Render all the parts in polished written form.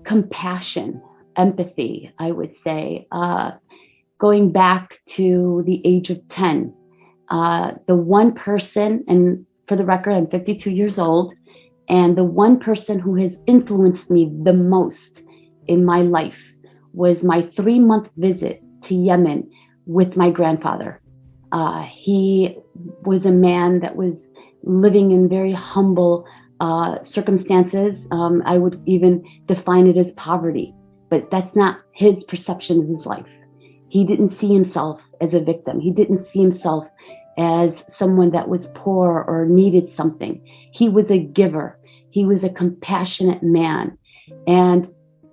compassion, empathy, I would say. Going back to the age of 10, the one person, and for the record, I'm 52 years old, and the one person who has influenced me the most in my life was my 3-month visit to Yemen with my grandfather. He was a man that was living in very humble circumstances. I would even define it as poverty, but that's not his perception of his life. He didn't see himself as a victim. He didn't see himself as someone that was poor or needed something. He was a giver. He was a compassionate man. And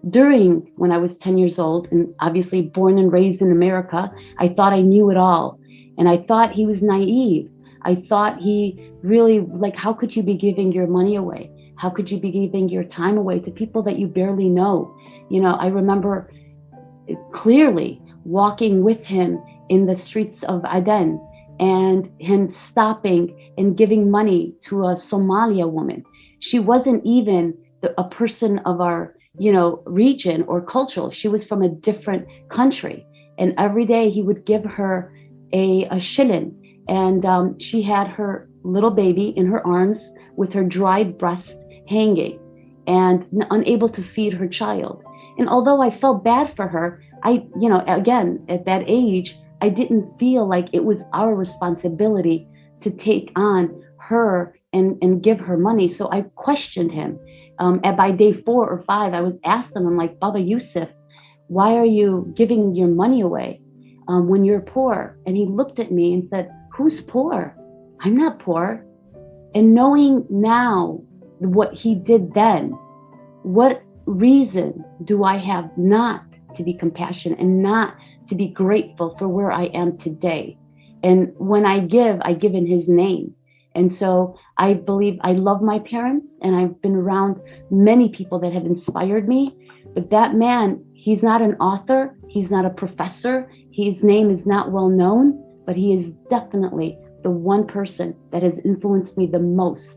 during when I was 10 years old, and obviously born and raised in America, I thought I knew it all. And I thought he was naive. I thought he really, like, how could you be giving your money away? How could you be giving your time away to people that you barely know? I remember clearly walking with him in the streets of Aden and him stopping and giving money to a Somalia woman. She wasn't even a person of our, region or cultural. She was from a different country. And every day he would give her a shilling. And she had her little baby in her arms with her dried breast hanging and unable to feed her child. And although I felt bad for her, again, at that age, I didn't feel like it was our responsibility to take on her and give her money. So I questioned him. And by day 4 or 5, I was asking him, like, Baba Yusuf, why are you giving your money away when you're poor? And he looked at me and said, who's poor? I'm not poor. And knowing now what he did then, what reason do I have not to be compassionate and not to be grateful for where I am today? And when I give in his name. And so I believe I love my parents, and I've been around many people that have inspired me. But that man, he's not an author. He's not a professor. His name is not well known, but he is definitely the one person that has influenced me the most